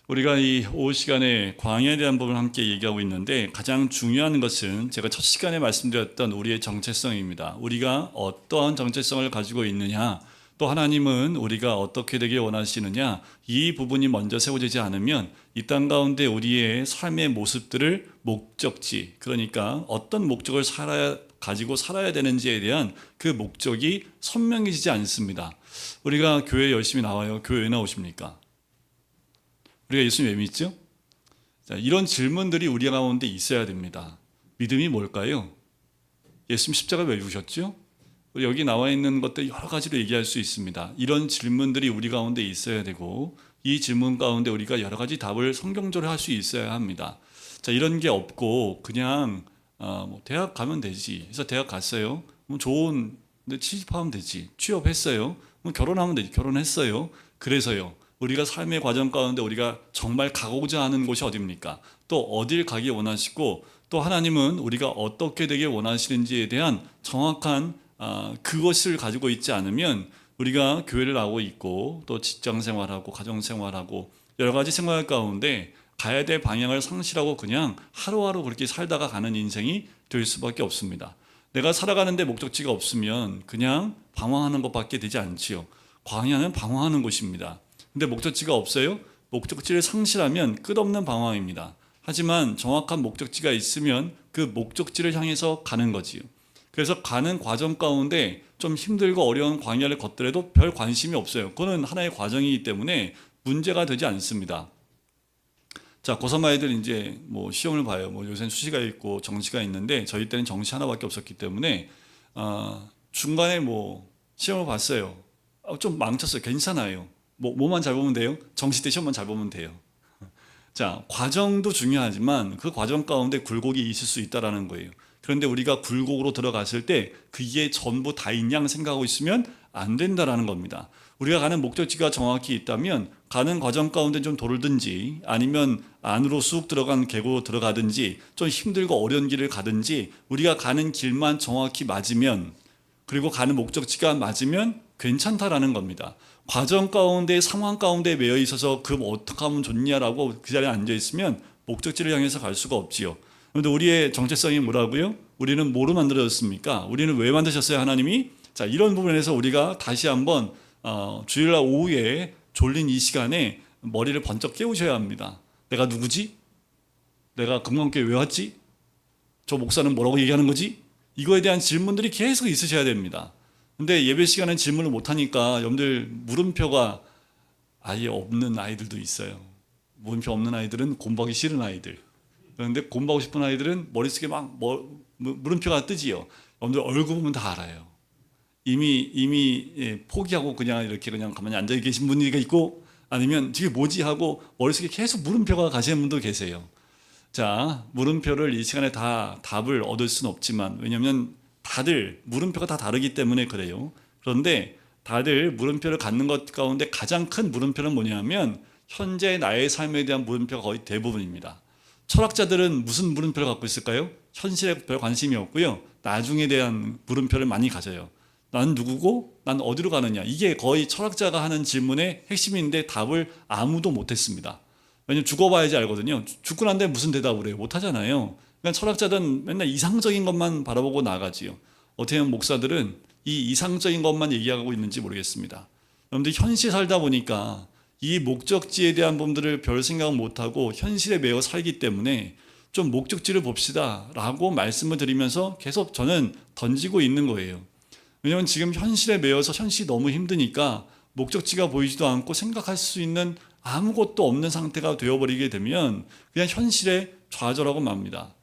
우리가 이 오후 시간에 광야에 대한 부분을 함께 얘기하고 있는데 가장 중요한 것은 제가 첫 시간에 말씀드렸던 우리의 정체성입니다. 우리가 어떠한 정체성을 가지고 있느냐, 또 하나님은 우리가 어떻게 되길 원하시느냐, 이 부분이 먼저 세워지지 않으면 이 땅 가운데 우리의 삶의 모습들을 목적지, 그러니까 어떤 목적을 가지고 살아야 되는지에 대한 그 목적이 선명해지지 않습니다. 우리가 교회 열심히 나와요. 교회 왜 나오십니까? 우리가 예수님 왜 믿죠? 자, 이런 질문들이 우리 가운데 있어야 됩니다. 믿음이 뭘까요? 예수님 십자가 왜 죽으셨죠? 여기 나와 있는 것들 여러 가지로 얘기할 수 있습니다. 이런 질문들이 우리 가운데 있어야 되고 이 질문 가운데 우리가 여러 가지 답을 성경적으로 할 수 있어야 합니다. 자, 이런 게 없고 그냥 대학 가면 되지. 그래서 대학 갔어요. 좋은데 취직하면 되지. 취업했어요. 결혼하면 되지. 결혼했어요. 그래서요. 우리가 삶의 과정 가운데 우리가 정말 가고자 하는 곳이 어디입니까? 또 어딜 가기 원하시고 또 하나님은 우리가 어떻게 되길 원하시는지에 대한 정확한 그것을 가지고 있지 않으면 우리가 교회를 나오고 있고 또 직장 생활하고 가정 생활하고 여러 가지 생활 가운데 가야 될 방향을 상실하고 그냥 하루하루 그렇게 살다가 가는 인생이 될 수밖에 없습니다. 내가 살아가는데 목적지가 없으면 그냥 방황하는 것밖에 되지 않지요. 광야는 방황하는 곳입니다. 근데 목적지가 없어요? 목적지를 상실하면 끝없는 방황입니다. 하지만 정확한 목적지가 있으면 그 목적지를 향해서 가는 거지요. 그래서 가는 과정 가운데 좀 힘들고 어려운 광야를 걷더라도 별 관심이 없어요. 그거는 하나의 과정이기 때문에 문제가 되지 않습니다. 자, 고3 아이들 이제 시험을 봐요. 요새는 수시가 있고 정시가 있는데 저희 때는 정시 하나밖에 없었기 때문에 중간에 시험을 봤어요. 좀 망쳤어요. 괜찮아요. 뭐만 잘 보면 돼요? 정시 때 시험만 잘 보면 돼요. 자, 과정도 중요하지만 그 과정 가운데 굴곡이 있을 수 있다는 거예요. 그런데 우리가 굴곡으로 들어갔을 때 그게 전부 다인 양 생각하고 있으면 안 된다라는 겁니다. 우리가 가는 목적지가 정확히 있다면 가는 과정 가운데 좀 돌든지 아니면 안으로 쑥 들어간 계곡으로 들어가든지 좀 힘들고 어려운 길을 가든지 우리가 가는 길만 정확히 맞으면 그리고 가는 목적지가 맞으면 괜찮다라는 겁니다. 과정 가운데 상황 가운데 매여 있어서 어떻게 하면 좋냐라고 그 자리에 앉아 있으면 목적지를 향해서 갈 수가 없지요. 그런데 우리의 정체성이 뭐라고요? 우리는 뭐로 만들어졌습니까? 우리는 왜 만드셨어요, 하나님이? 자, 이런 부분에서 우리가 다시 한번 주일날 오후에 졸린 이 시간에 머리를 번쩍 깨우셔야 합니다. 내가 누구지? 내가 금강교회 왜 왔지? 저 목사는 뭐라고 얘기하는 거지? 이거에 대한 질문들이 계속 있으셔야 됩니다. 근데 예배 시간에 질문을 못하니까 여러분들 물음표가 아예 없는 아이들도 있어요. 물음표 없는 아이들은 공부하기 싫은 아이들. 그런데 공부하고 싶은 아이들은 머릿속에 물음표가 뜨지요. 여러분들 얼굴 보면 다 알아요. 이미 포기하고 그냥 이렇게 그냥 가만히 앉아 계신 분이 있고 아니면 이게 뭐지 하고 머릿속에 계속 물음표가 가시는 분도 계세요. 자, 물음표를 이 시간에 다 답을 얻을 수는 없지만 왜냐하면 다들 물음표가 다 다르기 때문에 그래요. 그런데 다들 물음표를 갖는 것 가운데 가장 큰 물음표는 뭐냐면 현재 나의 삶에 대한 물음표가 거의 대부분입니다. 철학자들은 무슨 물음표를 갖고 있을까요? 현실에 별 관심이 없고요. 나중에 대한 물음표를 많이 가져요. 난 누구고 난 어디로 가느냐. 이게 거의 철학자가 하는 질문의 핵심인데 답을 아무도 못했습니다. 왜냐면 죽어봐야지 알거든요. 죽고 난 다음에 무슨 대답을 해요? 못하잖아요. 그러니까 철학자들은 맨날 이상적인 것만 바라보고 나가지요. 어떻게 보면 목사들은 이 이상적인 것만 얘기하고 있는지 모르겠습니다. 여러분들 현실 살다 보니까 이 목적지에 대한 부분들을 별 생각 못하고 현실에 매여 살기 때문에 좀 목적지를 봅시다 라고 말씀을 드리면서 계속 저는 던지고 있는 거예요. 왜냐하면 지금 현실에 매여서 현실이 너무 힘드니까 목적지가 보이지도 않고 생각할 수 있는 아무것도 없는 상태가 되어버리게 되면 그냥 현실에 좌절하고 맙니다.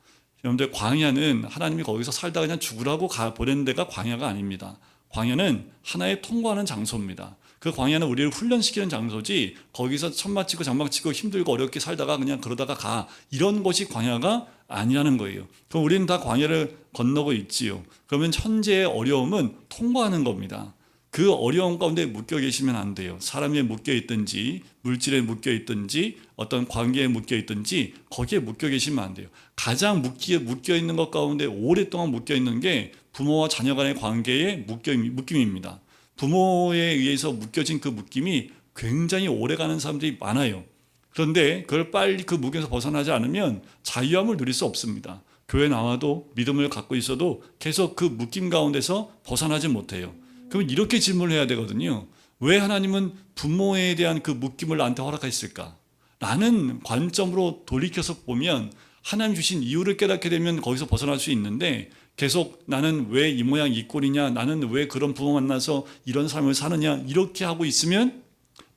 여러분들 광야는 하나님이 거기서 살다 그냥 죽으라고 보낸 데가 광야가 아닙니다. 광야는 하나의 통과하는 장소입니다. 그 광야는 우리를 훈련시키는 장소지 거기서 천막 치고 장막 치고 힘들고 어렵게 살다가 그냥 그러다가 가 이런 것이 광야가 아니라는 거예요. 그럼 우리는 다 광야를 건너고 있지요. 그러면 현재의 어려움은 통과하는 겁니다. 그 어려움 가운데 묶여 계시면 안 돼요. 사람에 묶여 있든지 물질에 묶여 있든지 어떤 관계에 묶여 있든지 거기에 묶여 계시면 안 돼요. 가장 묶여 있는 것 가운데 오랫동안 묶여 있는 게 부모와 자녀 간의 관계의 묶임입니다. 부모에 의해서 묶여진 그 묶임이 굉장히 오래가는 사람들이 많아요. 그런데 그걸 빨리 그 무게에서 벗어나지 않으면 자유함을 누릴 수 없습니다. 교회 나와도 믿음을 갖고 있어도 계속 그 묶임 가운데서 벗어나지 못해요. 그럼 이렇게 질문을 해야 되거든요. 왜 하나님은 부모에 대한 그 묶임을 나한테 허락했을까? 라는 관점으로 돌이켜서 보면 하나님 주신 이유를 깨닫게 되면 거기서 벗어날 수 있는데, 계속 나는 왜 이 모양 이 꼴이냐, 나는 왜 그런 부모 만나서 이런 삶을 사느냐, 이렇게 하고 있으면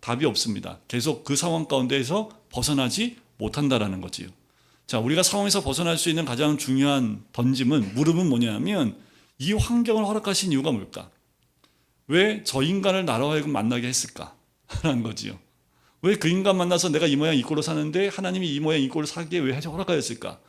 답이 없습니다. 계속 그 상황 가운데에서 벗어나지 못한다라는 거지요. 자, 우리가 상황에서 벗어날 수 있는 가장 중요한 물음은 뭐냐면, 이 환경을 허락하신 이유가 뭘까? 왜 저 인간을 나로 하여금 만나게 했을까? 라는 거지요. 왜 그 인간 만나서 내가 이 모양 이 꼴로 사는데 하나님이 이 모양 이 꼴로 살게 왜 허락하였을까?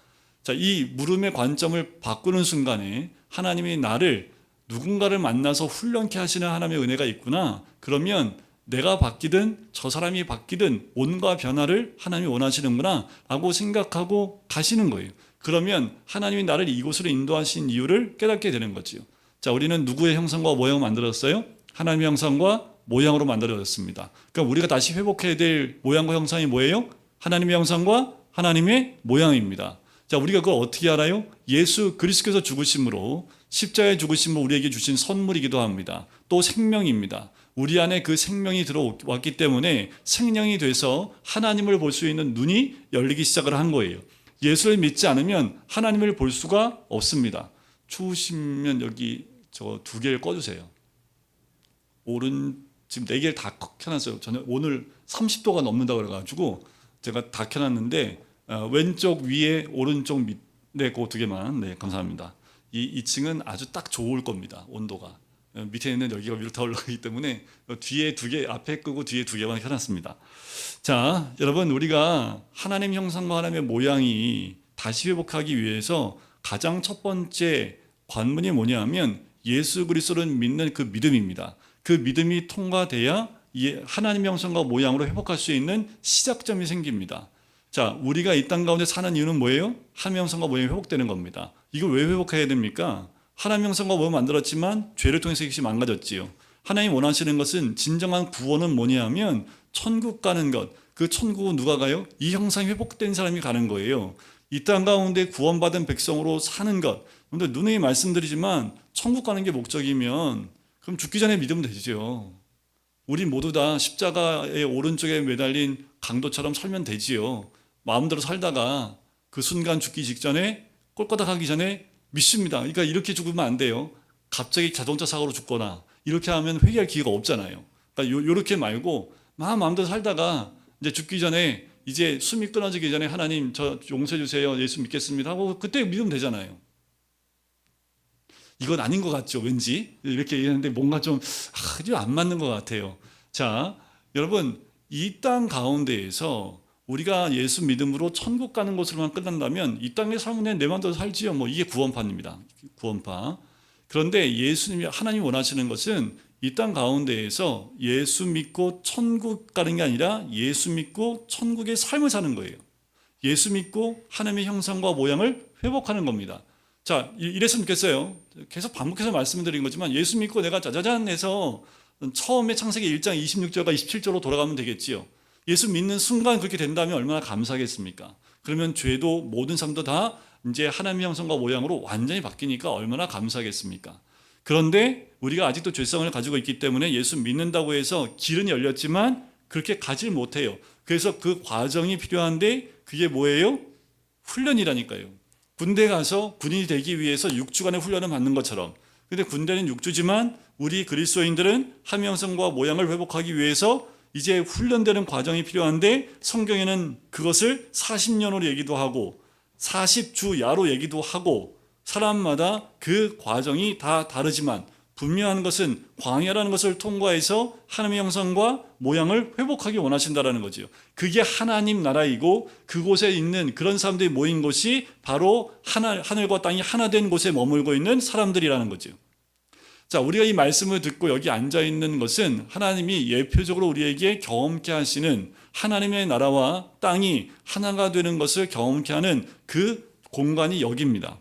자, 이 물음의 관점을 바꾸는 순간에 하나님이 나를 누군가를 만나서 훈련케 하시는 하나님의 은혜가 있구나. 그러면 내가 바뀌든 저 사람이 바뀌든 온갖 변화를 하나님이 원하시는구나 라고 생각하고 가시는 거예요. 그러면 하나님이 나를 이곳으로 인도하신 이유를 깨닫게 되는 거지요. 자, 우리는 누구의 형상과 모양을 만들었어요? 하나님의 형상과 모양으로 만들어졌습니다. 그러니까 우리가 다시 회복해야 될 모양과 형상이 뭐예요? 하나님의 형상과 하나님의 모양입니다. 자, 우리가 그걸 어떻게 알아요? 예수 그리스도께서 죽으심으로, 십자가의 죽으심으로 우리에게 주신 선물이기도 합니다. 또 생명입니다. 우리 안에 그 생명이 들어왔기 때문에 생명이 돼서 하나님을 볼 수 있는 눈이 열리기 시작을 한 거예요. 예수를 믿지 않으면 하나님을 볼 수가 없습니다. 추우시면 여기 저 2개를 꺼주세요. 지금 4개를 다 켜놨어요. 저는 오늘 30도가 넘는다고 그래가지고 제가 다 켜놨는데, 왼쪽 위에 오른쪽 밑에 그 2개만. 네, 감사합니다. 이 2층은 아주 딱 좋을 겁니다. 온도가. 밑에 있는 여기가 위로 다 올라가기 때문에 뒤에 2개, 앞에 끄고 뒤에 2개만 켜놨습니다. 자, 여러분, 우리가 하나님 형상과 하나님의 모양이 다시 회복하기 위해서 가장 첫 번째 관문이 뭐냐면 예수 그리스도를 믿는 그 믿음입니다. 그 믿음이 통과돼야 하나님의 형상과 모양으로 회복할 수 있는 시작점이 생깁니다. 자, 우리가 이 땅 가운데 사는 이유는 뭐예요? 하나님의 형상과 모양이 회복되는 겁니다. 이걸 왜 회복해야 됩니까? 하나님의 형상과 모양을 만들었지만 죄를 통해서 이것이 망가졌지요. 하나님 원하시는 것은, 진정한 구원은 뭐냐면 천국 가는 것. 그 천국은 누가 가요? 이 형상이 회복된 사람이 가는 거예요. 이 땅 가운데 구원받은 백성으로 사는 것. 그런데 누누이 말씀드리지만 천국 가는 게 목적이면 그럼 죽기 전에 믿으면 되죠. 우리 모두 다 십자가의 오른쪽에 매달린 강도처럼 살면 되지요. 마음대로 살다가 그 순간 죽기 직전에, 꼴까닥 하기 전에 믿습니다. 그러니까 이렇게 죽으면 안 돼요. 갑자기 자동차 사고로 죽거나 이렇게 하면 회개할 기회가 없잖아요. 그러니까 요렇게 말고 마음대로 살다가 이제 죽기 전에, 이제 숨이 끊어지기 전에 하나님 저 용서해 주세요, 예수 믿겠습니다 하고 그때 믿으면 되잖아요. 이건 아닌 것 같죠, 왠지? 이렇게 얘기하는데 뭔가 좀 안 맞는 것 같아요. 자, 여러분, 이 땅 가운데에서 우리가 예수 믿음으로 천국 가는 것으로만 끝난다면 이 땅의 삶은 내 마음대로 살지요. 이게 구원파입니다. 구원파. 그런데 예수님이, 하나님이 원하시는 것은 이 땅 가운데에서 예수 믿고 천국 가는 게 아니라 예수 믿고 천국의 삶을 사는 거예요. 예수 믿고 하나님의 형상과 모양을 회복하는 겁니다. 자, 이랬으면 좋겠어요. 계속 반복해서 말씀드린 거지만 예수 믿고 내가 짜자잔 해서 처음에 창세기 1장 26절과 27절로 돌아가면 되겠지요. 예수 믿는 순간 그렇게 된다면 얼마나 감사하겠습니까? 그러면 죄도 모든 삶도 다 이제 하나님의 형상과 모양으로 완전히 바뀌니까 얼마나 감사하겠습니까? 그런데 우리가 아직도 죄성을 가지고 있기 때문에 예수 믿는다고 해서 길은 열렸지만 그렇게 가지 못해요. 그래서 그 과정이 필요한데 그게 뭐예요? 훈련이라니까요. 군대 가서 군인이 되기 위해서 6주간의 훈련을 받는 것처럼. 근데 군대는 6주지만 우리 그리스도인들은 하나님의 형상과 모양을 회복하기 위해서 이제 훈련되는 과정이 필요한데, 성경에는 그것을 40년으로 얘기도 하고 40주야로 얘기도 하고, 사람마다 그 과정이 다 다르지만 분명한 것은 광야라는 것을 통과해서 하나님의 형상과 모양을 회복하기 원하신다라는 거죠. 그게 하나님 나라이고 그곳에 있는 그런 사람들이 모인 곳이 바로 하늘과 땅이 하나 된 곳에 머물고 있는 사람들이라는 거죠. 자, 우리가 이 말씀을 듣고 여기 앉아 있는 것은 하나님이 예표적으로 우리에게 경험케 하시는 하나님의 나라와 땅이 하나가 되는 것을 경험케 하는 그 공간이 여기입니다.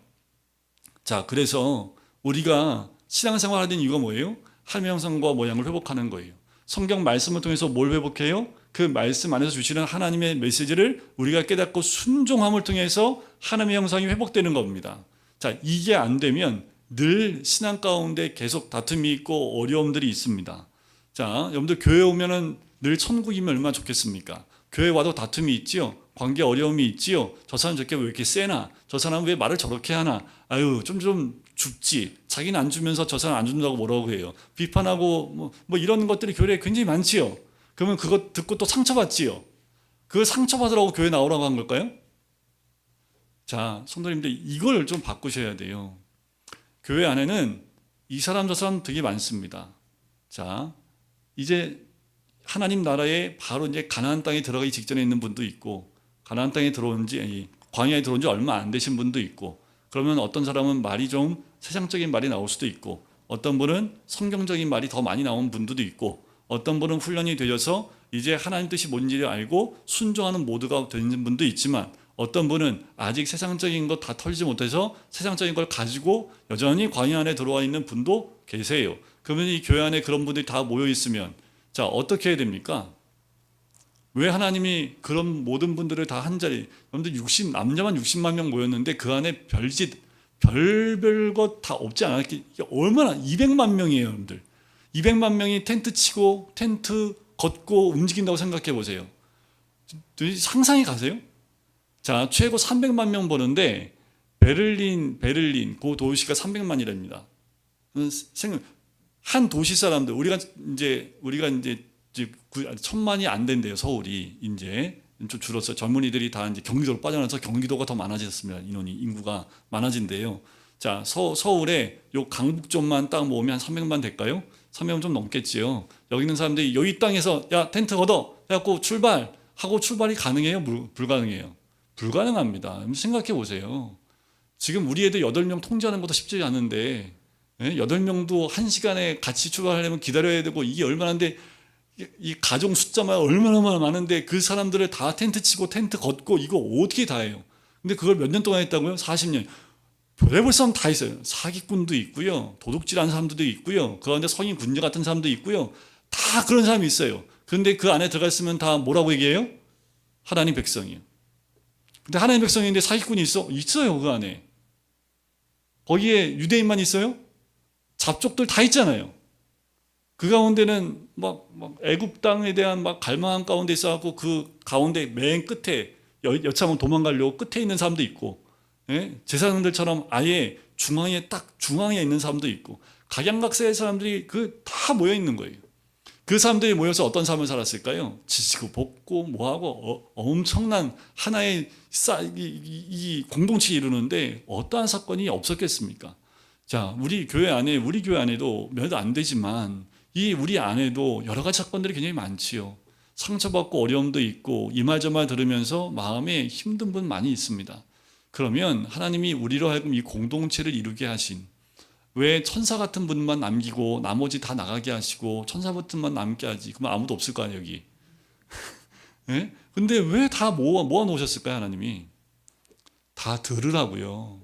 자, 그래서 우리가 신앙생활 하는 이유가 뭐예요? 하나님의 형상과 모양을 회복하는 거예요. 성경 말씀을 통해서 뭘 회복해요? 그 말씀 안에서 주시는 하나님의 메시지를 우리가 깨닫고 순종함을 통해서 하나님의 형상이 회복되는 겁니다. 자, 이게 안 되면 늘 신앙 가운데 계속 다툼이 있고 어려움들이 있습니다. 자, 여러분들 교회 오면은 늘 천국이면 얼마나 좋겠습니까? 교회 와도 다툼이 있지요. 관계 어려움이 있지요. 저 사람 저렇게 왜 이렇게 세나? 저 사람 왜 말을 저렇게 하나? 아유, 좀 줍지. 자기는 안 주면서 저 사람 안 준다고 뭐라고 해요. 비판하고 뭐 이런 것들이 교회에 굉장히 많지요. 그러면 그거 듣고 또 상처받지요. 그 상처받으라고 교회 나오라고 한 걸까요? 자, 성도님들 이걸 좀 바꾸셔야 돼요. 교회 안에는 이 사람 저 사람 되게 많습니다. 자, 이제 하나님 나라에 바로 이제 가나안 땅에 들어가기 직전에 있는 분도 있고, 가나안 땅에 들어온 지 광야에 들어온 지 얼마 안 되신 분도 있고, 그러면 어떤 사람은 말이 좀 세상적인 말이 나올 수도 있고, 어떤 분은 성경적인 말이 더 많이 나온 분들도 있고, 어떤 분은 훈련이 되어서 이제 하나님 뜻이 뭔지를 알고 순종하는 모두가 되는 분도 있지만, 어떤 분은 아직 세상적인 것 다 털지 못해서 세상적인 걸 가지고 여전히 광야 안에 들어와 있는 분도 계세요. 그러면 이 교회 안에 그런 분들이 다 모여 있으면 자, 어떻게 해야 됩니까? 왜 하나님이 그런 모든 분들을 다 한 자리, 여러분들 남자만 60만 명 모였는데 그 안에 별별 것 다 없지 않았기, 얼마나 200만 명이에요, 여러분들. 200만 명이 텐트 치고 텐트 걷고 움직인다고 생각해 보세요. 상상이 가세요? 자, 최고 300만 명 보는데 베를린 그 도시가 300만이랍니다. 한 도시 사람들 우리가 이제 1000만이 안 된대요. 서울이 이제 좀 줄었어요. 젊은이들이 다 이제 경기도로 빠져나서 경기도가 더 많아졌습니다. 인구가 많아진대요. 자, 서울에 요 강북쪽만 딱 모으면 한 300만 될까요? 300만 좀 넘겠지요. 여기 있는 사람들이 여기 땅에서 야 텐트 걷어 해갖고 출발하고 출발이 가능해요? 불가능해요? 불가능합니다. 생각해 보세요. 지금 우리 애들 8명 통제하는 것도 쉽지 않은데 8명도 1시간에 같이 출발하려면 기다려야 되고 이게 얼마나인데 이 가정 숫자만 얼마나 많은데 그 사람들을 다 텐트 치고 텐트 걷고 이거 어떻게 다 해요? 근데 그걸 몇 년 동안 했다고요? 40년. 별의별 사람 다 있어요. 사기꾼도 있고요. 도둑질하는 사람들도 있고요. 그 가운데 성인 군자 같은 사람도 있고요. 다 그런 사람이 있어요. 그런데 그 안에 들어갔으면 다 뭐라고 얘기해요? 하나님 백성이에요. 근데 하나님 백성인데 사기꾼이 있어요. 그 안에. 거기에 유대인만 있어요? 잡족들 다 있잖아요. 그 가운데는 막 애굽 땅에 대한 막 갈망한 가운데 있어갖고 그 가운데 맨 끝에 여차하면 도망가려고 끝에 있는 사람도 있고, 제사장들처럼 아예 중앙에 있는 사람도 있고, 각양각색의 사람들이 다 모여 있는 거예요. 그 사람들이 모여서 어떤 삶을 살았을까요? 지지고 볶고 뭐하고 엄청난 하나의 이 공동체 이루는데 어떠한 사건이 없었겠습니까? 자, 우리 교회 안에도 몇 안 되지만 우리 안에도 여러 가지 사건들이 굉장히 많지요. 상처받고 어려움도 있고 이 말 저 말 들으면서 마음에 힘든 분 많이 있습니다. 그러면 하나님이 우리로 하여금 이 공동체를 이루게 하신, 왜 천사 같은 분만 남기고 나머지 다 나가게 하시고 천사 같은 분 남게 하지? 그러면 아무도 없을 거 아니에요, 여기. 예? 근데 왜 다 모아 놓으셨을까요, 하나님이? 다 들으라고요.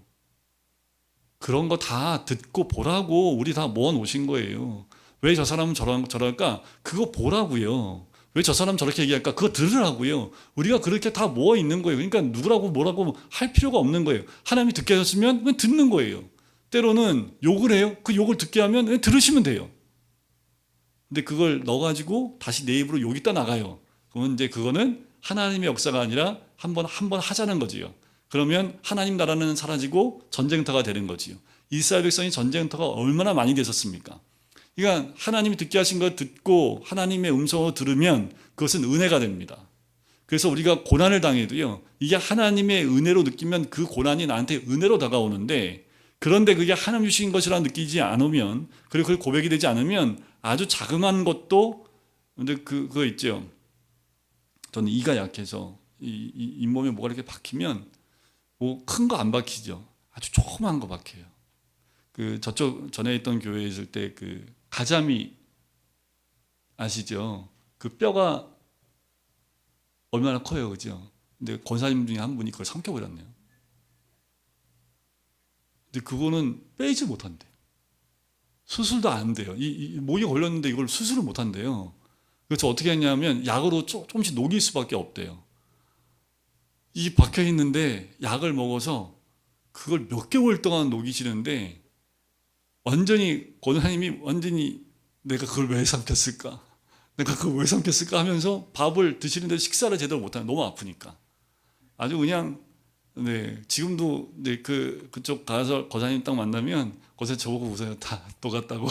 그런 거 다 듣고 보라고 우리 다 모아 놓으신 거예요. 왜 저 사람은 저럴까? 그거 보라고요. 왜 저 사람 저렇게 얘기할까? 그거 들으라고요. 우리가 그렇게 다 모아 있는 거예요. 그러니까 누구라고 뭐라고 할 필요가 없는 거예요. 하나님이 듣게 하셨으면 그냥 듣는 거예요. 때로는 욕을 해요. 그 욕을 듣게 하면 그냥 들으시면 돼요. 근데 그걸 넣어가지고 다시 내 입으로 욕이 떠나가요. 그러면 이제 그거는 하나님의 역사가 아니라 한번 하자는 거지요. 그러면 하나님 나라는 사라지고 전쟁터가 되는 거지요. 이스라엘 백성이 전쟁터가 얼마나 많이 됐었습니까? 그러니까 하나님이 듣게 하신 걸 듣고 하나님의 음성을 들으면 그것은 은혜가 됩니다. 그래서 우리가 고난을 당해도요, 이게 하나님의 은혜로 느끼면 그 고난이 나한테 은혜로 다가오는데, 그런데 그게 하나님 주신 것이라 느끼지 않으면, 그리고 그걸 고백이 되지 않으면 아주 자그마한 것도, 근데 그거 있죠. 저는 이가 약해서 잇몸에 뭐가 이렇게 박히면 뭐 큰 거 안 박히죠. 아주 조그만 거 박혀요. 저쪽 전에 있던 교회에 있을 때 가자미 아시죠? 그 뼈가 얼마나 커요, 그죠? 근데 권사님 중에 한 분이 그걸 삼켜버렸네요. 근데 그거는 빼지 못한대요. 수술도 안 돼요. 이 목이 걸렸는데 이걸 수술을 못 한대요. 그래서 어떻게 했냐면 약으로 조금씩 녹일 수밖에 없대요. 이 박혀 있는데 약을 먹어서 그걸 몇 개월 동안 녹이시는데 완전히 권하님이 완전히 내가 그걸 왜 삼켰을까? 내가 그걸 왜 삼켰을까 하면서 밥을 드시는데 식사를 제대로 못하는 너무 아프니까 아주 그냥 네 지금도 네 그쪽 가서 거사님 딱 만나면 거기서 저보고 웃어요. 다 녹았다고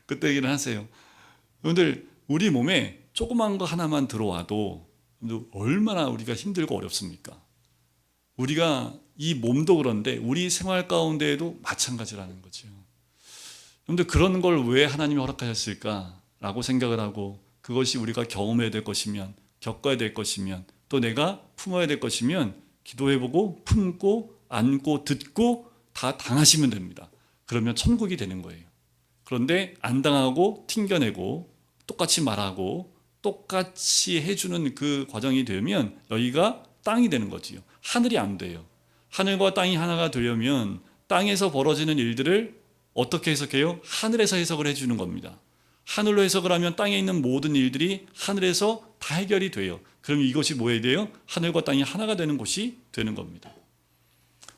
그때 얘기를 하세요. 여러분들 우리 몸에 조그만 거 하나만 들어와도 얼마나 우리가 힘들고 어렵습니까? 우리가 이 몸도 그런데 우리 생활 가운데에도 마찬가지라는 거죠. 그런데 그런 걸 왜 하나님이 허락하셨을까라고 생각을 하고 그것이 우리가 경험해야 될 것이면 겪어야 될 것이면 또 내가 품어야 될 것이면 기도해보고 품고 안고 듣고 다 당하시면 됩니다. 그러면 천국이 되는 거예요. 그런데 안 당하고 튕겨내고 똑같이 말하고 똑같이 해주는 그 과정이 되면 여기가 땅이 되는 거지요. 하늘이 안 돼요. 하늘과 땅이 하나가 되려면 땅에서 벌어지는 일들을 어떻게 해석해요? 하늘에서 해석을 해주는 겁니다. 하늘로 해석을 하면 땅에 있는 모든 일들이 하늘에서 다 해결이 돼요. 그럼 이것이 뭐 해야 돼요? 하늘과 땅이 하나가 되는 곳이 되는 겁니다.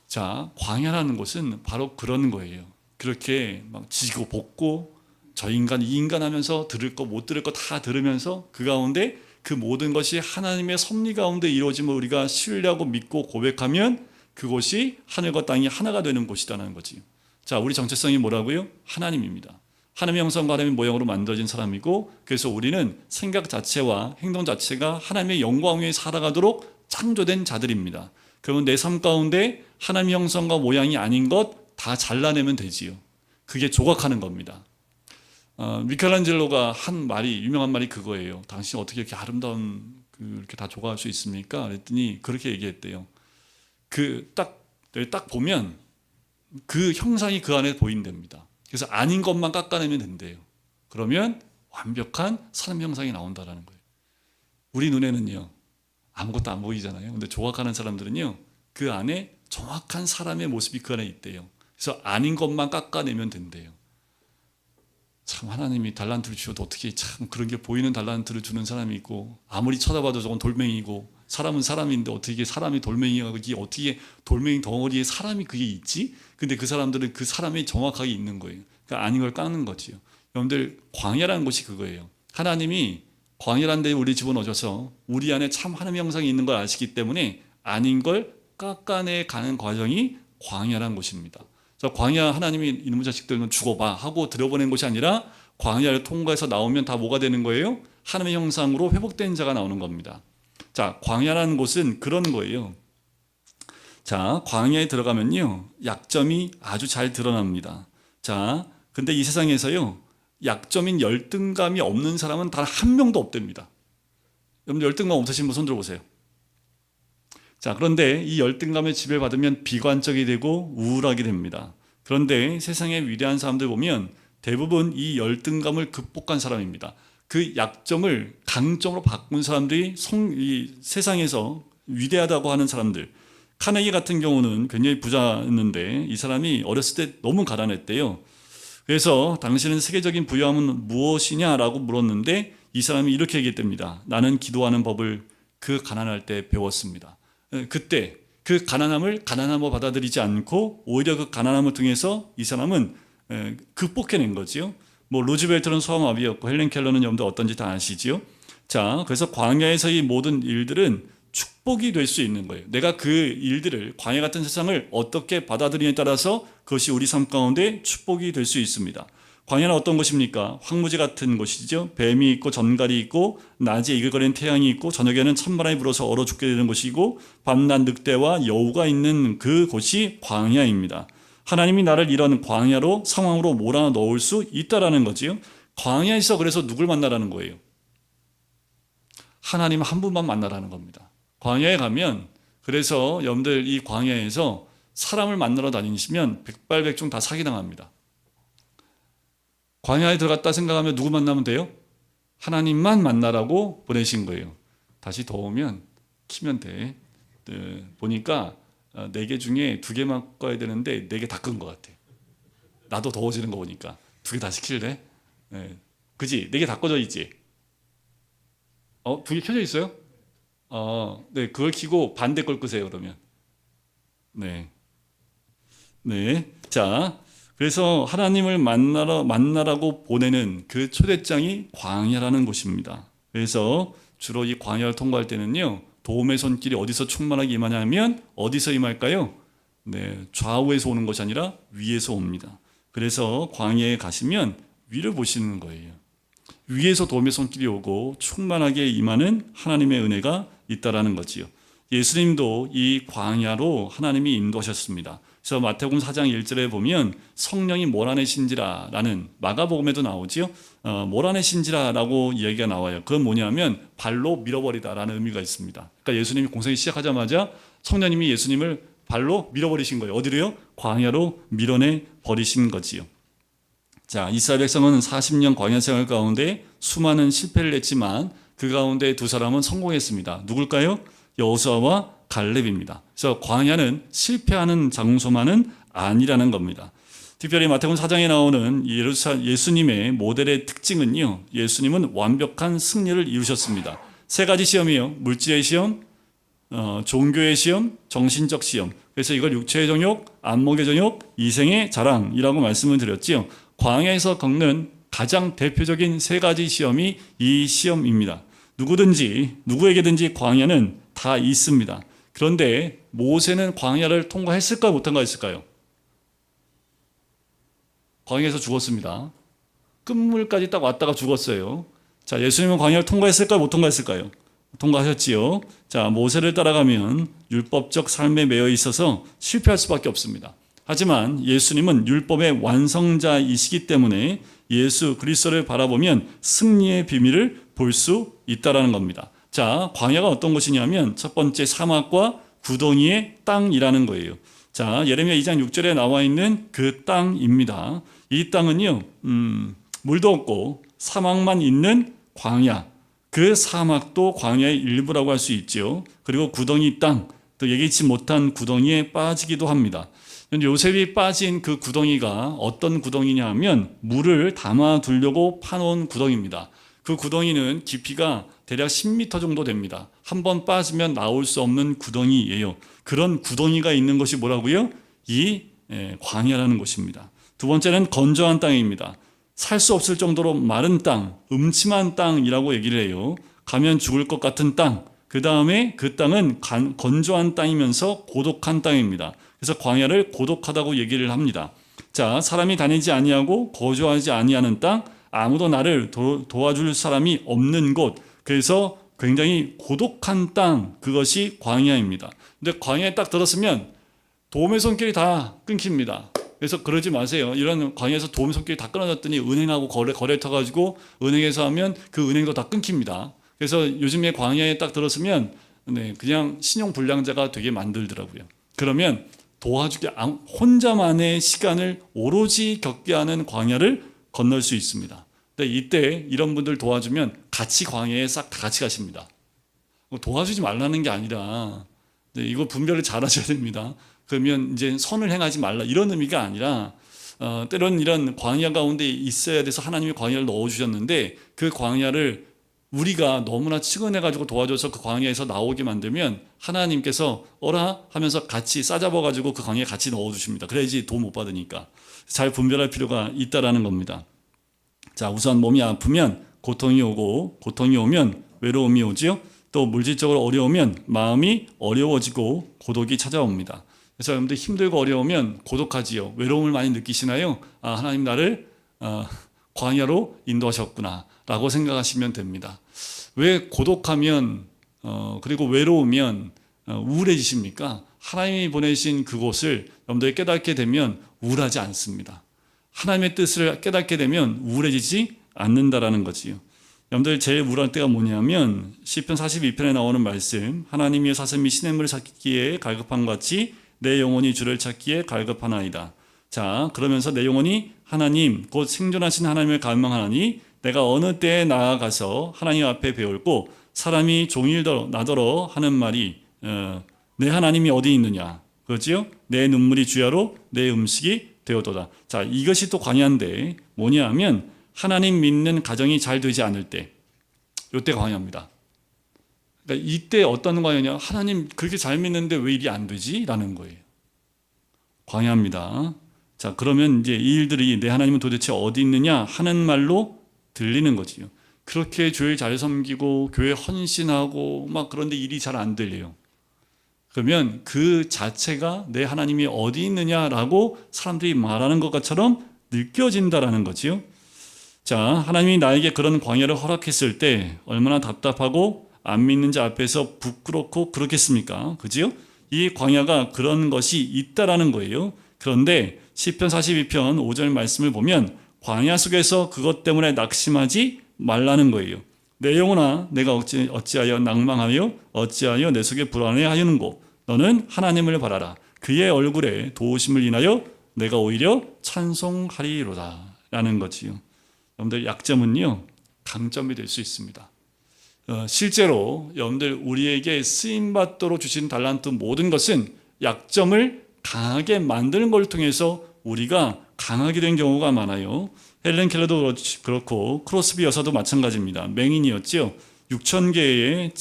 자, 광야라는 곳은 바로 그런 거예요. 그렇게 막 지고 볶고 저 인간 이 인간 하면서 들을 거 못 들을 거 다 들으면서 그 가운데 그 모든 것이 하나님의 섭리 가운데 이루어짐을 우리가 신뢰하고 믿고 고백하면 그곳이 하늘과 땅이 하나가 되는 곳이라는 거지. 자, 우리 정체성이 뭐라고요? 하나님입니다. 하나님의 형상과 하나님의 모양으로 만들어진 사람이고 그래서 우리는 생각 자체와 행동 자체가 하나님의 영광 위에 살아가도록 창조된 자들입니다. 그러면 내 삶 가운데 하나님의 형상과 모양이 아닌 것 다 잘라내면 되지요. 그게 조각하는 겁니다. 미켈란젤로가 한 말이 유명한 말이 그거예요. 당신 어떻게 이렇게 아름다운 이렇게 다 조각할 수 있습니까? 그랬더니 그렇게 얘기했대요. 딱 보면 그 형상이 그 안에 보인답니다. 그래서 아닌 것만 깎아내면 된대요. 그러면 완벽한 사람 형상이 나온다라는 거예요. 우리 눈에는요 아무것도 안 보이잖아요. 근데 조각하는 사람들은요 그 안에 정확한 사람의 모습이 그 안에 있대요. 그래서 아닌 것만 깎아내면 된대요. 참 하나님이 달란트를 주셔도 어떻게 참 그런 게 보이는 달란트를 주는 사람이 있고 아무리 쳐다봐도 저건 돌멩이고 사람은 사람인데 어떻게 사람이 돌멩이가 이게 어떻게 돌멩이 덩어리에 사람이 그게 있지? 근데 그 사람들은 그 사람이 정확하게 있는 거예요. 그러니까 아닌 걸 깎는 거지요. 여러분들 광야라는 것이 그거예요. 하나님이 광야라는 데 우리 집어넣어줘서 우리 안에 참 하나님의 형상이 있는 걸 아시기 때문에 아닌 걸 깎아내 가는 과정이 광야라는 것입니다. 그래서 광야 하나님이 이놈의 자식들은 죽어봐 하고 들여보낸 것이 아니라 광야를 통과해서 나오면 다 뭐가 되는 거예요? 하나님의 형상으로 회복된 자가 나오는 겁니다. 자, 광야라는 곳은 그런 거예요. 자, 광야에 들어가면요 약점이 아주 잘 드러납니다. 자, 근데 이 세상에서요 약점인 열등감이 없는 사람은 단 한 명도 없답니다. 여러분 열등감 없으신 분 손 들어보세요. 자, 그런데 이 열등감에 지배받으면 비관적이 되고 우울하게 됩니다. 그런데 세상의 위대한 사람들 보면 대부분 이 열등감을 극복한 사람입니다. 그 약점을 강점으로 바꾼 사람들이 이 세상에서 위대하다고 하는 사람들. 카네기 같은 경우는 굉장히 부자였는데 이 사람이 어렸을 때 너무 가난했대요. 그래서 당신은 세계적인 부유함은 무엇이냐라고 물었는데 이 사람이 이렇게 얘기했답니다. 나는 기도하는 법을 그 가난할 때 배웠습니다. 그때 그 가난함을 가난함으로 받아들이지 않고 오히려 그 가난함을 통해서 이 사람은 극복해낸 거지요. 뭐 루즈벨트는 소아마비였고 헬렌 켈러는 여러분들 어떤지 다 아시지요. 자, 그래서 광야에서의 모든 일들은 축복이 될 수 있는 거예요. 내가 그 일들을 광야 같은 세상을 어떻게 받아들이냐에 따라서 그것이 우리 삶 가운데 축복이 될 수 있습니다. 광야는 어떤 곳입니까? 황무지 같은 곳이죠. 뱀이 있고 전갈이 있고 낮에 이글거리는 태양이 있고 저녁에는 찬바람이 불어서 얼어 죽게 되는 곳이고 밤낮 늑대와 여우가 있는 그 곳이 광야입니다. 하나님이 나를 이런 광야로 상황으로 몰아넣을 수 있다라는 거지요. 광야에서 그래서 누굴 만나라는 거예요? 하나님 한 분만 만나라는 겁니다. 광야에 가면 그래서 여러분들 이 광야에서 사람을 만나러 다니시면 백발백중 다 사기당합니다. 광야에 들어갔다 생각하면 누구 만나면 돼요? 하나님만 만나라고 보내신 거예요. 다시 더우면 키면 돼. 보니까 4개 중에 2개만 꺼야 되는데 4개 다 끈 것 같아. 나도 더워지는 거 보니까 2개 다시 킬래? 네. 그지? 4개 다 꺼져 있지? 두 개 켜져 있어요? 네, 그걸 켜고 반대 걸 끄세요, 그러면. 네. 네. 자, 그래서 하나님을 만나라고 보내는 그 초대장이 광야라는 곳입니다. 그래서 주로 이 광야를 통과할 때는요, 도움의 손길이 어디서 충만하게 임하냐면, 어디서 임할까요? 네, 좌우에서 오는 것이 아니라 위에서 옵니다. 그래서 광야에 가시면 위를 보시는 거예요. 위에서 도움의 손길이 오고 충만하게 임하는 하나님의 은혜가 있다라는 거지요. 예수님도 이 광야로 하나님이 인도하셨습니다. 그래서 마태복음 4장 1절에 보면 성령이 몰아내신지라라는, 마가복음에도 나오지요. 몰아내신지라라고 이야기가 나와요. 그건 뭐냐면 발로 밀어버리다라는 의미가 있습니다. 그러니까 예수님이 공생이 시작하자마자 성령님이 예수님을 발로 밀어버리신 거예요. 어디로요? 광야로 밀어내 버리신 거지요. 자, 이스라엘 백성은 40년 광야 생활 가운데 수많은 실패를 했지만 그 가운데 두 사람은 성공했습니다. 누굴까요? 여호수아와 갈렙입니다. 그래서 광야는 실패하는 장소만은 아니라는 겁니다. 특별히 마태복음 4장에 나오는 예수님의 모델의 특징은요, 예수님은 완벽한 승리를 이루셨습니다. 세 가지 시험이에요. 물질의 시험, 종교의 시험, 정신적 시험. 그래서 이걸 육체의 정욕, 안목의 정욕, 이생의 자랑이라고 말씀을 드렸지요. 광야에서 겪는 가장 대표적인 세 가지 시험이 이 시험입니다. 누구에게든지 광야는 다 있습니다. 그런데 모세는 광야를 통과했을까 못한가 했을까요? 광야에서 죽었습니다. 끝물까지 딱 왔다가 죽었어요. 자, 예수님은 광야를 통과했을까요? 못 통과했을까요? 통과하셨지요. 자, 모세를 따라가면 율법적 삶에 매여 있어서 실패할 수밖에 없습니다. 하지만 예수님은 율법의 완성자이시기 때문에 예수 그리스도를 바라보면 승리의 비밀을 볼 수 있다라는 겁니다. 자, 광야가 어떤 곳이냐면 첫 번째 사막과 구덩이의 땅이라는 거예요. 자, 예레미야 2장 6절에 나와 있는 그 땅입니다. 이 땅은요, 물도 없고 사막만 있는 광야. 그 사막도 광야의 일부라고 할 수 있죠. 그리고 구덩이 땅, 또 예기치 못한 구덩이에 빠지기도 합니다. 요셉이 빠진 그 구덩이가 어떤 구덩이냐 하면 물을 담아두려고 파놓은 구덩이입니다. 그 구덩이는 깊이가 대략 10m 정도 됩니다. 한번 빠지면 나올 수 없는 구덩이예요. 그런 구덩이가 있는 것이 뭐라고요? 이 광야라는 곳입니다. 두 번째는 건조한 땅입니다. 살 수 없을 정도로 마른 땅, 음침한 땅이라고 얘기를 해요. 가면 죽을 것 같은 땅. 그 다음에 그 땅은 건조한 땅이면서 고독한 땅입니다. 그래서 광야를 고독하다고 얘기를 합니다. 자, 사람이 다니지 아니하고 거주하지 아니하는 땅, 아무도 나를 도와줄 사람이 없는 곳. 그래서 굉장히 고독한 땅, 그것이 광야입니다. 근데 광야에 딱 들었으면 도움의 손길이 다 끊깁니다. 그래서 그러지 마세요. 이런 광야에서 도움의 손길이 다 끊어졌더니 은행하고 거래 터가지고 은행에서 하면 그 은행도 다 끊깁니다. 그래서 요즘에 광야에 딱 들었으면 그냥 신용불량자가 되게 만들더라고요. 그러면 도와주기 혼자만의 시간을 오로지 겪게 하는 광야를 건널 수 있습니다. 근데 이때 이런 분들 도와주면 같이 광야에 싹 다 같이 가십니다. 도와주지 말라는 게 아니라 이거 분별을 잘 하셔야 됩니다. 그러면 이제 선을 행하지 말라 이런 의미가 아니라 때론 이런 광야 가운데 있어야 돼서 하나님이 광야를 넣어주셨는데 그 광야를 우리가 너무나 측은해가지고 도와줘서 그 광야에서 나오게 만들면 하나님께서 어라 하면서 같이 싸잡아가지고 그 광야에 같이 넣어주십니다. 그래야지 도움 못 받으니까. 잘 분별할 필요가 있다라는 겁니다. 자, 우선 몸이 아프면 고통이 오고, 고통이 오면 외로움이 오지요. 또 물질적으로 어려우면 마음이 어려워지고 고독이 찾아옵니다. 그래서 여러분들 힘들고 어려우면 고독하지요. 외로움을 많이 느끼시나요? 하나님 나를 광야로 인도하셨구나 라고 생각하시면 됩니다. 왜 고독하면 그리고 외로우면 우울해지십니까? 하나님이 보내신 그곳을 여러분들이 깨닫게 되면 우울하지 않습니다. 하나님의 뜻을 깨닫게 되면 우울해지지 않는다라는 거지요. 여러분들 제일 우울할 때가 뭐냐면 시편 42편에 나오는 말씀, 하나님의 사슴이 시냇물을 찾기에 갈급한 같이 내 영혼이 주를 찾기에 갈급하나이다. 자, 그러면서 내 영혼이 하나님 곧 생존하신 하나님을 갈망하나니 내가 어느 때에 나아가서 하나님 앞에 배울고 사람이 종일 나더러 하는 말이 내 하나님이 어디 있느냐, 그렇지요? 내 눈물이 주야로 내 음식이 되어도다. 자, 이것이 또 광야인데 뭐냐 하면 하나님 믿는 가정이 잘 되지 않을 때, 이때 광야입니다. 그러니까 이때 어떤 광야냐? 하나님 그렇게 잘 믿는데 왜 일이 안 되지? 라는 거예요. 광야입니다. 자, 그러면 이제 이 일들이 내 하나님은 도대체 어디 있느냐 하는 말로 들리는 거지요. 그렇게 교회 잘 섬기고 교회 헌신하고 막 그런데 일이 잘 안 들려요. 그러면 그 자체가 내 하나님이 어디 있느냐라고 사람들이 말하는 것처럼 느껴진다라는 거지요. 자, 하나님이 나에게 그런 광야를 허락했을 때 얼마나 답답하고 안 믿는 자 앞에서 부끄럽고 그렇겠습니까? 그지요? 이 광야가 그런 것이 있다라는 거예요. 그런데 시편 42편 5절 말씀을 보면 광야 속에서 그것 때문에 낙심하지 말라는 거예요. 내 영혼아 내가 어찌하여 낭망하며 어찌하여 내 속에 불안해하였는고 너는 하나님을 바라라. 그의 얼굴에 도우심을 인하여 내가 오히려 찬송하리로다 라는 거지요. 여러분들 약점은요 강점이 될 수 있습니다. 실제로 여러분들 우리에게 쓰임받도록 주신 달란트 모든 것은 약점을 강하게 만드는 걸 통해서 우리가 강하게 된 경우가 많아요. 헬렌 켈러도 그렇고 크로스비 여사도 마찬가지입니다. 맹인이었죠. 6,000개의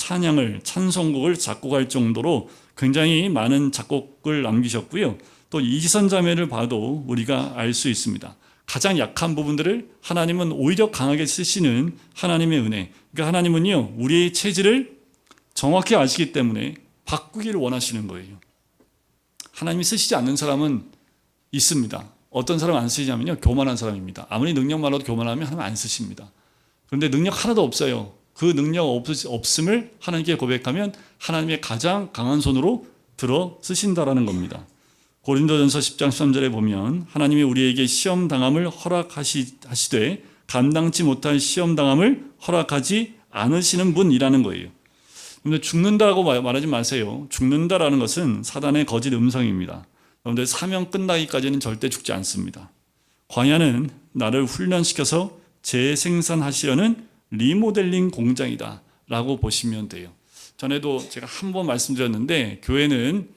찬송곡을 작곡할 정도로 굉장히 많은 작곡을 남기셨고요. 또 이지선 자매를 봐도 우리가 알 수 있습니다. 가장 약한 부분들을 하나님은 오히려 강하게 쓰시는 하나님의 은혜. 그러니까 하나님은요 우리의 체질을 정확히 아시기 때문에 바꾸기를 원하시는 거예요. 하나님이 쓰시지 않는 사람은 있습니다. 어떤 사람 안 쓰시냐면요 교만한 사람입니다. 아무리 능력 많아도 교만하면 하나님 안 쓰십니다. 그런데 능력 하나도 없어요. 그 능력 없음을 하나님께 고백하면 하나님의 가장 강한 손으로 들어 쓰신다라는 겁니다. 고린도전서 10장 13절에 보면 하나님이 우리에게 시험 당함을 허락하시되 감당치 못할 시험 당함을 허락하지 않으시는 분이라는 거예요. 근데 죽는다고 말하지 마세요. 죽는다라는 것은 사단의 거짓 음성입니다. 여러분들 사명 끝나기까지는 절대 죽지 않습니다. 광야는 나를 훈련시켜서 재생산하시려는 리모델링 공장이다 라고 보시면 돼요. 전에도 제가 한 번 말씀드렸는데 교회는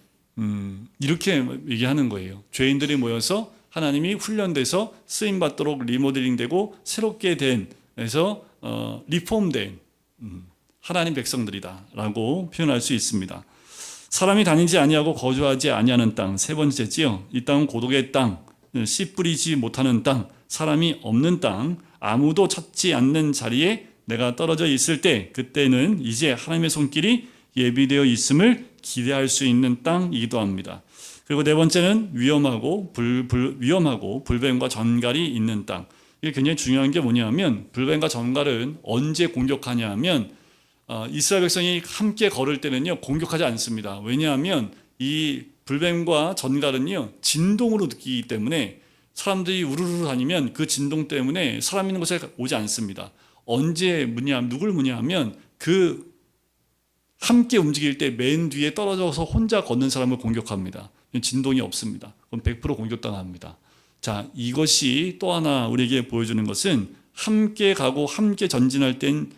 이렇게 얘기하는 거예요. 죄인들이 모여서 하나님이 훈련돼서 쓰임받도록 리모델링되고 새롭게 된 그래서 리폼된 하나님 백성들이다 라고 표현할 수 있습니다. 사람이 다니지 아니하고 거주하지 아니하는 땅, 세 번째지요. 이 땅은 고독의 땅, 씨 뿌리지 못하는 땅, 사람이 없는 땅, 아무도 찾지 않는 자리에 내가 떨어져 있을 때 그때는 이제 하나님의 손길이 예비되어 있음을 기대할 수 있는 땅이기도 합니다. 그리고 네 번째는 위험하고 불뱀과 전갈이 있는 땅. 이게 굉장히 중요한 게 뭐냐면 불뱀과 전갈은 언제 공격하냐 하면 이스라엘 백성이 함께 걸을 때는요 공격하지 않습니다. 왜냐하면 이 불뱀과 전갈은요 진동으로 느끼기 때문에 사람들이 우르르 다니면 그 진동 때문에 사람 있는 곳에 오지 않습니다. 언제 누굴 무냐하면 그 함께 움직일 때 맨 뒤에 떨어져서 혼자 걷는 사람을 공격합니다. 진동이 없습니다. 그럼 100% 공격당합니다. 자, 이것이 또 하나 우리에게 보여주는 것은 함께 가고 함께 전진할 땐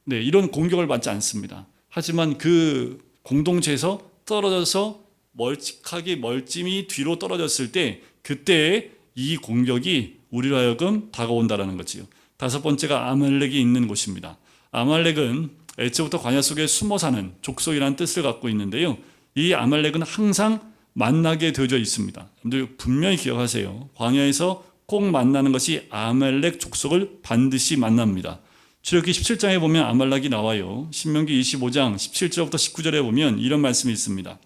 이런 공격을 받지 않습니다. 하지만 그 공동체에서 떨어져서 멀찍이 뒤로 떨어졌을 때 그때 이 공격이 우리로 하여금 다가온다라는 거지요. 다섯 번째가 아말렉이 있는 곳입니다. 아말렉은 애초부터 광야 속에 숨어 사는 족속이라는 뜻을 갖고 있는데요. 이 아말렉은 항상 만나게 되어져 있습니다. 여러분들 분명히 기억하세요. 광야에서 꼭 만나는 것이 아말렉 족속을 반드시 만납니다. 출애굽기 17장에 보면 아말렉이 나와요. 신명기 25장 17절부터 19절에 보면 이런 말씀이 있습니다.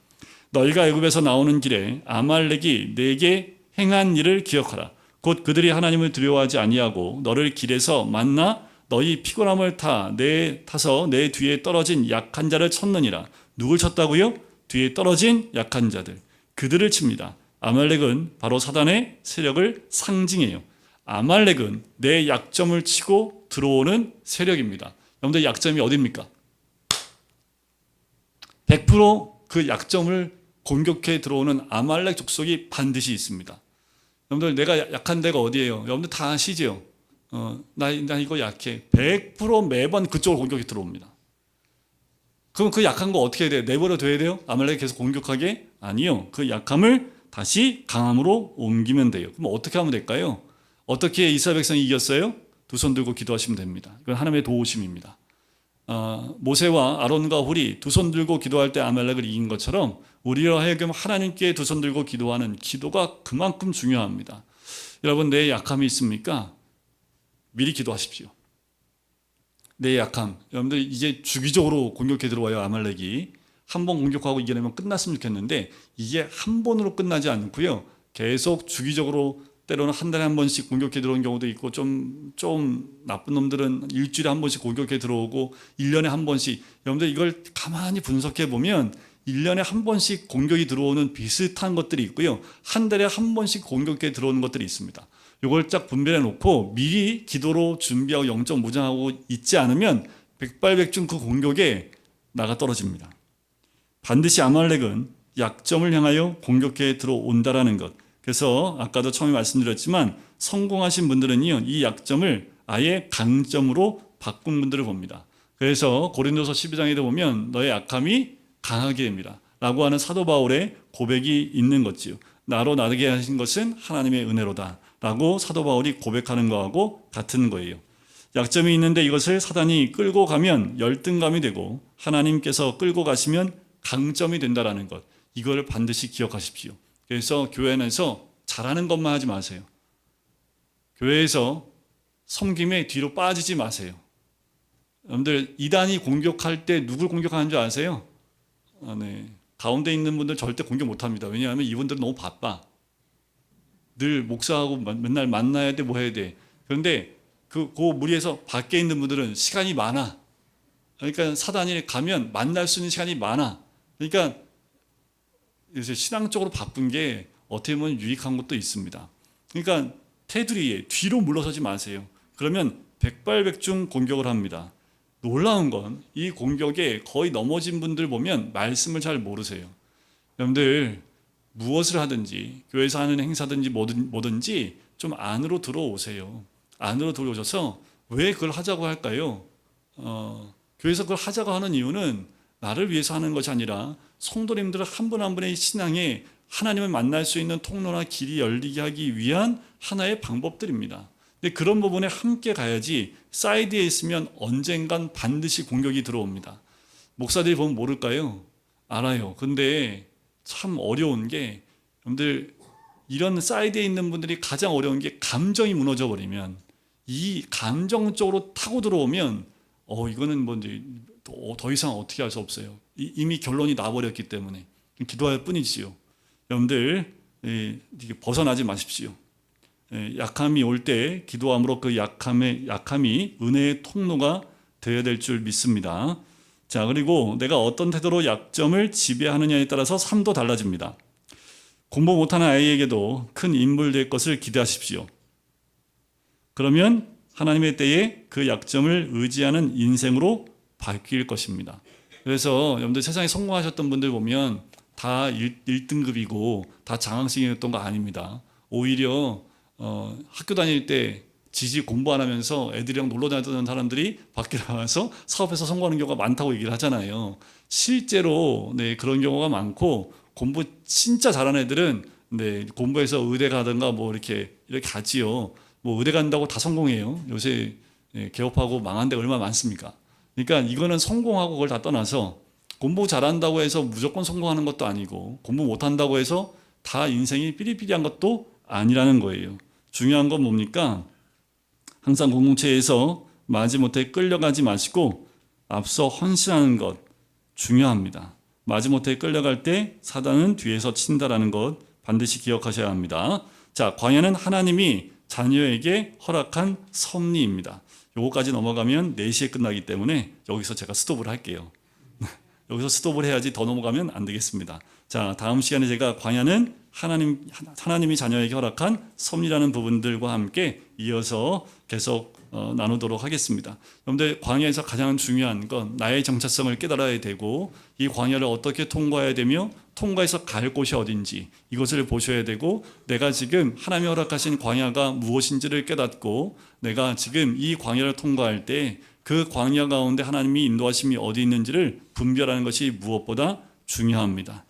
너희가 애굽에서 나오는 길에 아말렉이 내게 행한 일을 기억하라. 곧 그들이 하나님을 두려워하지 아니하고 너를 길에서 만나 너희 피곤함을 타서 내 뒤에 떨어진 약한 자를 쳤느니라. 누굴 쳤다고요? 뒤에 떨어진 약한 자들. 그들을 칩니다. 아말렉은 바로 사단의 세력을 상징해요. 아말렉은 내 약점을 치고 들어오는 세력입니다. 여러분들 약점이 어디입니까? 100% 약점을 공격해 들어오는 아말렉 족속이 반드시 있습니다. 여러분들 내가 약한 데가 어디예요? 여러분들 다 아시죠? 나 이거 약해. 100% 매번 그쪽으로 공격이 들어옵니다. 그럼 그 약한 거 어떻게 해야 돼요? 내버려 둬야 돼요? 아말렉이 계속 공격하게? 아니요. 그 약함을 다시 강함으로 옮기면 돼요. 그럼 어떻게 하면 될까요? 어떻게 이스라엘 백성이 이겼어요? 두 손 들고 기도하시면 됩니다. 이건 하나님의 도우심입니다. 모세와 아론과 홀이 두 손 들고 기도할 때 아말렉을 이긴 것처럼 우리로 하여금 하나님께 두 손 들고 기도하는 기도가 그만큼 중요합니다. 여러분, 내 약함이 있습니까? 미리 기도하십시오. 내 약함. 여러분들 이제 주기적으로 공격해 들어와요. 아말렉이. 한 번 공격하고 이겨내면 끝났으면 좋겠는데 이게 한 번으로 끝나지 않고요. 계속 주기적으로 때로는 한 달에 한 번씩 공격해 들어오는 경우도 있고 좀 나쁜 놈들은 일주일에 한 번씩 공격해 들어오고 1년에 한 번씩. 여러분들 이걸 가만히 분석해 보면 1년에 한 번씩 공격이 들어오는 비슷한 것들이 있고요. 한 달에 한 번씩 공격해 들어오는 것들이 있습니다. 이걸 쫙 분별해 놓고 미리 기도로 준비하고 영적 무장하고 있지 않으면 백발백중 그 공격에 나가 떨어집니다. 반드시 아말렉은 약점을 향하여 공격해 들어온다라는 것. 그래서 아까도 처음에 말씀드렸지만 성공하신 분들은요, 이 약점을 아예 강점으로 바꾼 분들을 봅니다. 그래서 고린도서 12장에도 보면 너의 약함이 강하게 됩니다 라고 하는 사도 바울의 고백이 있는 거지요. 나로 나르게 하신 것은 하나님의 은혜로다 라고 사도 바울이 고백하는 거하고 같은 거예요. 약점이 있는데 이것을 사단이 끌고 가면 열등감이 되고 하나님께서 끌고 가시면 강점이 된다라는 것, 이걸 반드시 기억하십시오. 그래서 교회 안에서 잘하는 것만 하지 마세요. 교회에서 섬김에 뒤로 빠지지 마세요. 여러분들 이단이 공격할 때 누굴 공격하는 줄 아세요? 네. 가운데 있는 분들 절대 공격 못합니다. 왜냐하면 이분들은 너무 바빠. 늘 목사하고 맨날 만나야 돼, 뭐 해야 돼. 그런데 그 무리에서 밖에 있는 분들은 시간이 많아. 그러니까 사단이 가면 만날 수 있는 시간이 많아. 그러니까 요새 신앙적으로 바쁜 게 어떻게 보면 유익한 것도 있습니다. 그러니까 테두리에 뒤로 물러서지 마세요. 그러면 백발백중 공격을 합니다. 놀라운 건 이 공격에 거의 넘어진 분들 보면 말씀을 잘 모르세요. 여러분들 무엇을 하든지 교회에서 하는 행사든지 뭐든지 좀 안으로 들어오세요. 안으로 들어오셔서 왜 그걸 하자고 할까요? 교회에서 그걸 하자고 하는 이유는 나를 위해서 하는 것이 아니라 성도님들 한 분 한 분의 신앙에 하나님을 만날 수 있는 통로나 길이 열리게 하기 위한 하나의 방법들입니다. 근데 그런 부분에 함께 가야지 사이드에 있으면 언젠간 반드시 공격이 들어옵니다. 목사들이 보면 모를까요? 알아요. 근데 참 어려운 게 여러분들 이런 사이드에 있는 분들이 가장 어려운 게 감정이 무너져 버리면 이 감정 쪽으로 타고 들어오면 이거는 뭔지 더 이상 어떻게 할 수 없어요. 이미 결론이 나버렸기 때문에 기도할 뿐이지요. 여러분들 벗어나지 마십시오. 약함이 올 때 기도함으로 그 약함이 은혜의 통로가 되어야 될 줄 믿습니다. 자, 그리고 내가 어떤 태도로 약점을 지배하느냐에 따라서 삶도 달라집니다. 공부 못하는 아이에게도 큰 인물 될 것을 기대하십시오. 그러면 하나님의 때에 그 약점을 의지하는 인생으로 바뀔 것입니다. 그래서 여러분들 세상에 성공하셨던 분들 보면 다 1등급이고 다 장학생이었던 거 아닙니다. 오히려 학교 다닐 때 지지 공부 안 하면서 애들이랑 놀러 다니던 사람들이 밖에 나와서 사업에서 성공하는 경우가 많다고 얘기를 하잖아요. 실제로 그런 경우가 많고 공부 진짜 잘하는 애들은 공부해서 의대 가든가 뭐 이렇게 가지요. 뭐 의대 간다고 다 성공해요. 요새 개업하고 망한 데가 얼마나 많습니까? 그러니까 이거는 성공하고 그걸 다 떠나서 공부 잘한다고 해서 무조건 성공하는 것도 아니고 공부 못한다고 해서 다 인생이 삐리삐리한 것도 아니라는 거예요. 중요한 건 뭡니까? 항상 공동체에서 마지못해 끌려가지 마시고 앞서 헌신하는 것 중요합니다. 마지못해 끌려갈 때 사단은 뒤에서 친다라는 것 반드시 기억하셔야 합니다. 자, 광야는 하나님이 자녀에게 허락한 섭리입니다. 요거까지 넘어가면 4시에 끝나기 때문에 여기서 제가 스톱을 할게요. 여기서 스톱을 해야지 더 넘어가면 안 되겠습니다. 자, 다음 시간에 제가 광야는 하나님이 자녀에게 허락한 섭리라는 부분들과 함께 이어서 계속 나누도록 하겠습니다. 여러분들 광야에서 가장 중요한 건 나의 정체성을 깨달아야 되고 이 광야를 어떻게 통과해야 되며 통과해서 갈 곳이 어딘지 이것을 보셔야 되고 내가 지금 하나님이 허락하신 광야가 무엇인지를 깨닫고 내가 지금 이 광야를 통과할 때 그 광야 가운데 하나님이 인도하심이 어디 있는지를 분별하는 것이 무엇보다 중요합니다.